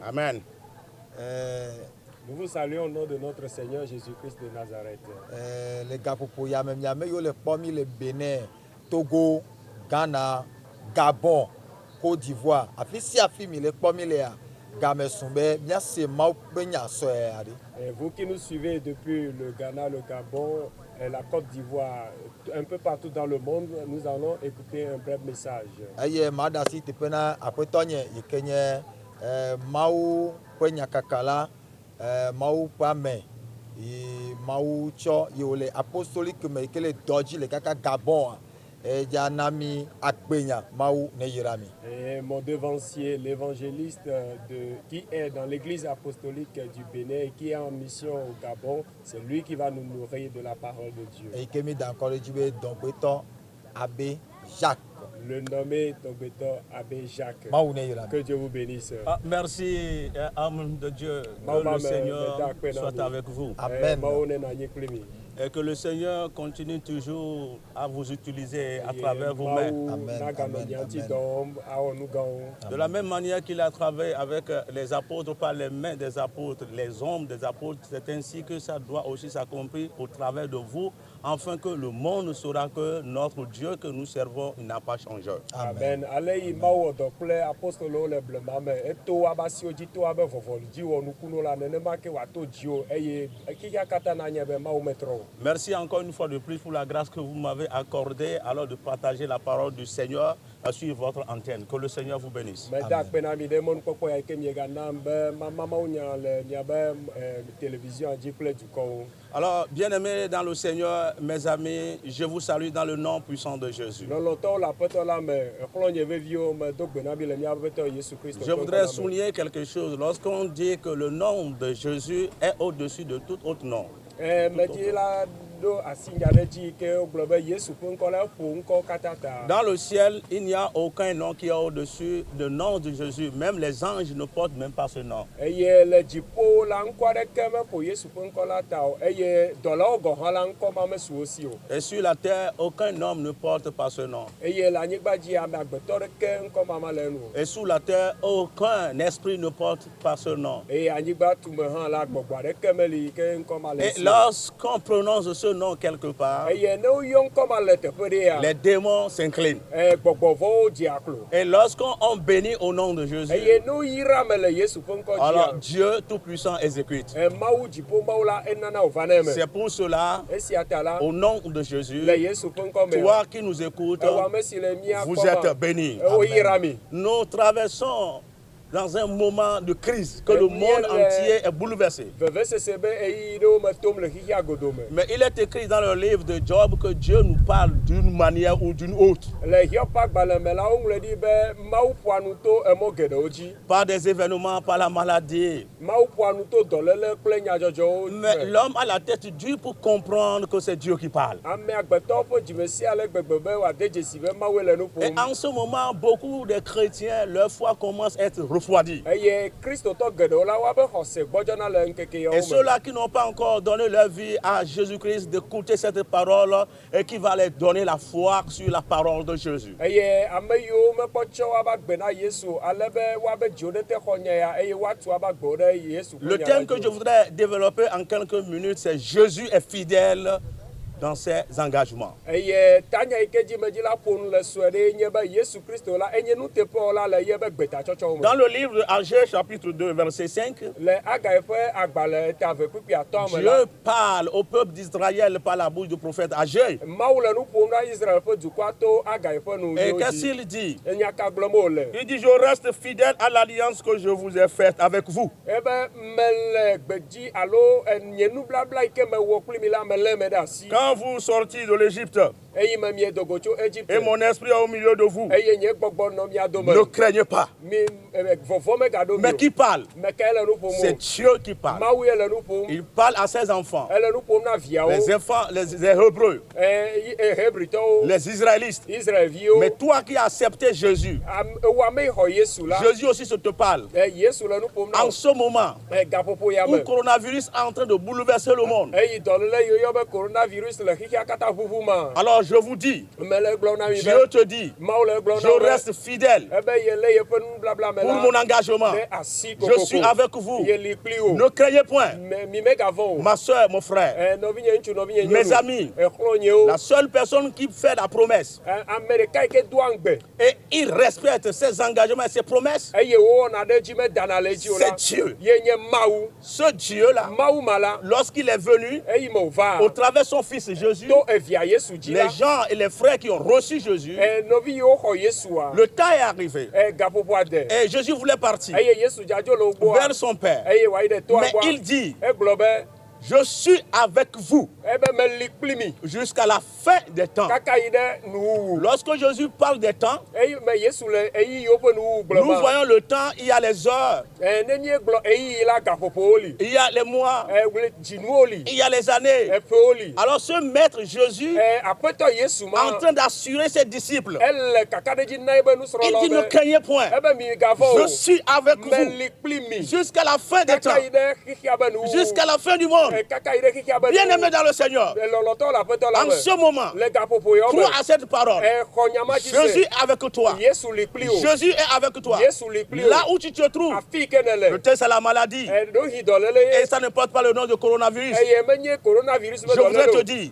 Amen. Nous vous saluons au nom de notre Seigneur Jésus-Christ de Nazareth. Les gars pour yamem yo le pomi le Bénin, Togo, Ghana, Gabon, Côte d'Ivoire. Afi si afi mi le pomi le game sumbe bien c'est mau benya so et vous qui nous suivez depuis le Ghana, le Gabon, et la Côte d'Ivoire, un peu partout dans le monde, nous allons écouter un bref message. Aye madasi tepena apetonye yekenye mau kwenya kakala mau pame mau cho yole apostolique me kele doji le kaka Gabon janami akbenya mau ne yirami. Et mon devancier, l'évangéliste qui est dans l'église apostolique du Bénin et qui est en mission au Gabon, c'est lui qui va nous nourrir de la parole de Dieu. Et qui mis dans le Dieu donc béton Abbé Jacques. Le nommé Togbeto Abbé Jacques. Que Dieu vous bénisse. Merci, âme de Dieu. Que le Seigneur soit avec vous. Amen. Et que le Seigneur continue toujours à vous utiliser à travers vos mains. De la même manière qu'il a travaillé avec les apôtres par les mains des apôtres, les hommes des apôtres, c'est ainsi que ça doit aussi s'accomplir au travers de vous, afin que le monde saura que notre Dieu que nous servons n'a pas changé. Amen. Merci encore une fois de plus pour la grâce que vous m'avez accordée alors de partager la parole du Seigneur sur votre antenne. Que le Seigneur vous bénisse. Alors, bien-aimés dans le Seigneur, mes amis, je vous salue dans le nom puissant de Jésus. Je voudrais souligner quelque chose. Lorsqu'on dit que le nom de Jésus est au-dessus de tout autre nom. Dans le ciel, il n'y a aucun nom qui est au-dessus du nom de Jésus. Même les anges ne portent même pas ce nom. Et sur la terre, aucun homme ne porte pas ce nom. Et sous la terre, aucun esprit ne porte pas ce nom. Et lorsqu'on prononce ce nom quelque part, les démons s'inclinent. Et lorsqu'on bénit au nom de Jésus, alors Dieu Tout-Puissant exécute. C'est pour cela, au nom de Jésus, toi qui nous écoutes, vous êtes béni. Nous traversons dans un moment de crise, que le monde entier est bouleversé. Mais il est écrit dans le livre de Job que Dieu nous parle d'une manière ou d'une autre. Par des événements, par la maladie. Mais l'homme a la tête dure pour comprendre que c'est Dieu qui parle. Et en ce moment, beaucoup de chrétiens, leur foi commence à être refroidie. Et ceux-là qui n'ont pas encore donné leur vie à Jésus-Christ, d'écouter cette parole et qui va leur donner la foi sur la parole de Jésus. Le thème que je voudrais développer en quelques minutes, c'est Jésus est fidèle dans ses engagements. Dans le livre de Agé, chapitre 2, verset 5, Dieu parle au peuple d'Israël par la bouche du prophète Agé. Et qu'est-ce qu'il dit? Il dit, je reste fidèle à l'alliance que je vous ai faite avec vous. Quand vous sortiez de l'Égypte, et mon esprit est au milieu de vous, ne craignez pas. Mais qui parle? C'est Dieu qui parle. Il parle à ses enfants. Les enfants, les Hébreux, les Israélites. Mais toi qui as accepté Jésus, Jésus aussi se te parle. En ce moment où le coronavirus est en train de bouleverser le monde, Alors je vous dis, Dieu te dit, je reste fidèle pour mon engagement. Je suis avec vous. Ne craignez point. Ma soeur, mon frère, mes amis, la seule personne qui fait la promesse et il respecte ses engagements et ses promesses, c'est Dieu. Ce Dieu-là, lorsqu'il est venu, au travers de son fils Jésus, les gens et les frères qui ont reçu Jésus, le temps est arrivé. Et Jésus voulait partir vers son Père. Mais il dit, je suis avec vous jusqu'à la fin des temps. Lorsque Jésus parle des temps, nous voyons le temps, il y a les heures, il y a les mois, il y a les années. Alors ce maître Jésus est en train d'assurer ses disciples. Il dit, ne craignez point, je suis avec vous jusqu'à la fin des temps, jusqu'à la fin du monde. Bien-aimé dans le Seigneur, en ce moment, crois à cette parole. Jésus est avec toi. Jésus est avec toi. Là où tu te trouves, peut-être c'est la maladie et ça ne porte pas le nom de coronavirus. Je voudrais te dire,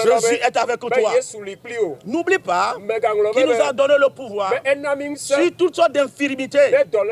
Jésus est avec toi. N'oublie pas qu'il nous a donné le pouvoir sur toutes sortes d'infirmités. Quel qu'en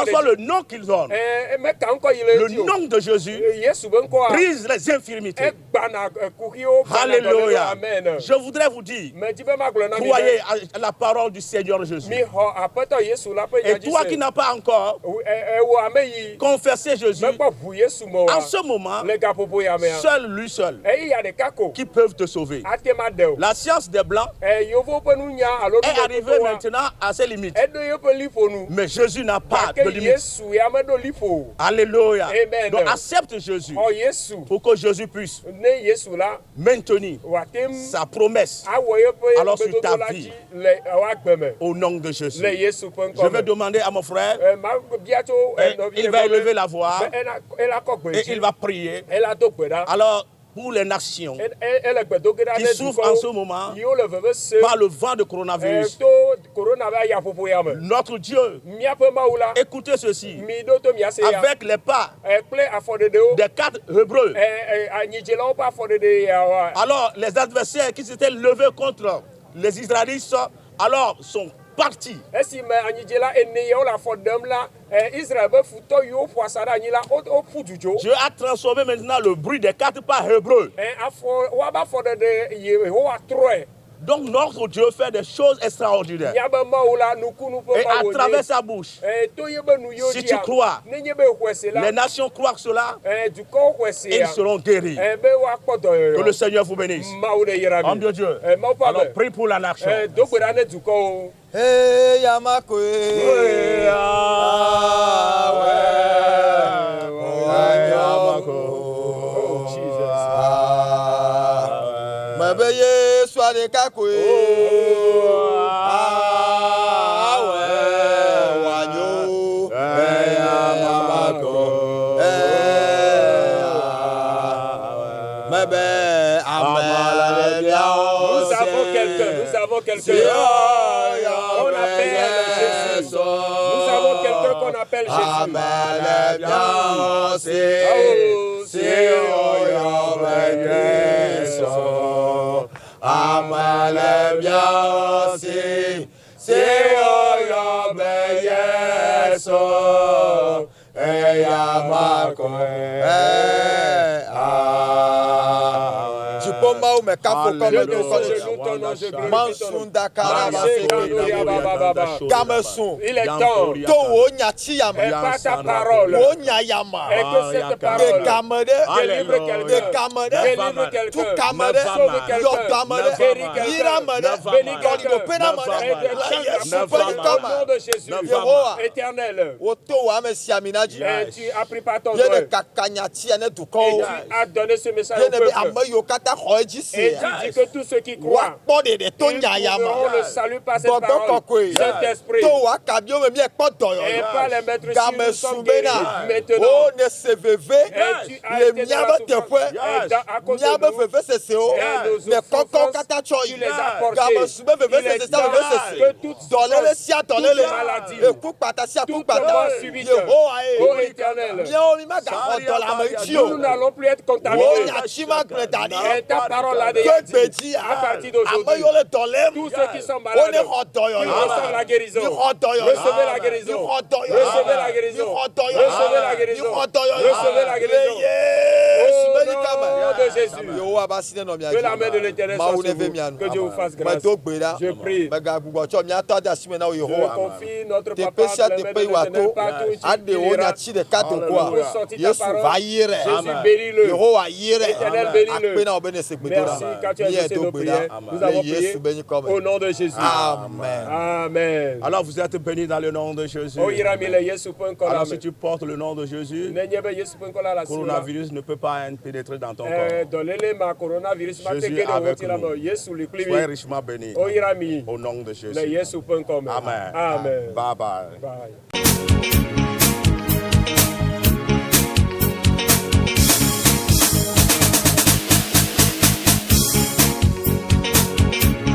soit le nom qu'il donne, le nom de Jésus brise les infirmités. Alléluia. Amen. Je voudrais vous dire, croyez à la parole du Seigneur Jésus. Et toi qui n'as pas encore confessé Jésus, en ce moment, seul lui seul, qui peuvent te sauver. La science des Blancs est arrivée maintenant à ses limites. Mais Jésus n'a pas de limites. Alléluia. Donc accepte Jésus pour que Jésus puisse maintenir sa promesse alors sur ta vie au nom de Jésus. Je vais demander à mon frère, il va élever la voix et il va prier. Alors pour les nations qui souffrent en ce moment par le vent de coronavirus. Notre Dieu, écoutez ceci, avec les pas des 4 Hébreux, alors les adversaires qui s'étaient levés contre les Israélites alors sont partis. Dieu a transformé maintenant le bruit des 4 pas hébreux. Donc notre Dieu fait des choses extraordinaires. Et à travers sa bouche, si tu crois, les nations croient cela, ils seront guéris. Que le Seigneur vous bénisse. Homme de Dieu, alors prie pour la nation. Hey, Yamako. Mabeye swade kakwe. Wanyo. Yamako. Mabe amala bien. Nous avons quelqu'un. On appelle Jésus. Nous avons quelqu'un qu'on appelle il est temps par ta parole que cette parole délivre quelqu'un, sauve quelqu'un, guérit quelqu'un, bénit quelqu'un, au nom de Jésus. Éternel, tu as pris par ton œuvre et tu as donné ce message au peuple. Et tu dis que tous ceux qui croient Ils trouveront le salut par cette parole. Saint-Esprit. Et pas les mettre sur nous sommes guéris. Maintenant, tu as été dans la souffrance. À cause de nous, nos souffrances, tu les as portées. Il est temps que toute souffrance, toute maladie, toute mort subite, ô Éternel, nous n'allons plus être contaminés. Et ta parole a déjà dit, à partir d'aujourd'hui, tous ceux qui sont malades, qui reçoivent la guérison, recevez la guérison, recevez la guérison, recevez la guérison, recevez la guérison. Au nom de Jésus, que la main de l'Éternel soit sur vous, que Dieu vous fasse grâce. Je prie. Je confie notre papa dans les mains de l'Éternel partout où il ira. Pour sortir ta parole, Jésus bénis-le. L'Éternel bénis-le. Merci car tu as exaucé nos prières. Nous avons prié au nom de Jésus. Amen. Amen. Alors vous êtes bénis dans le nom de Jésus. Alors si tu portes le nom de Jésus, le coronavirus ne peut pas pénétrer dans ton corps. Jésus avec nous. Sois richement béni. Au nom de Jésus. Amen. Amen. Amen. Bye bye. Bye.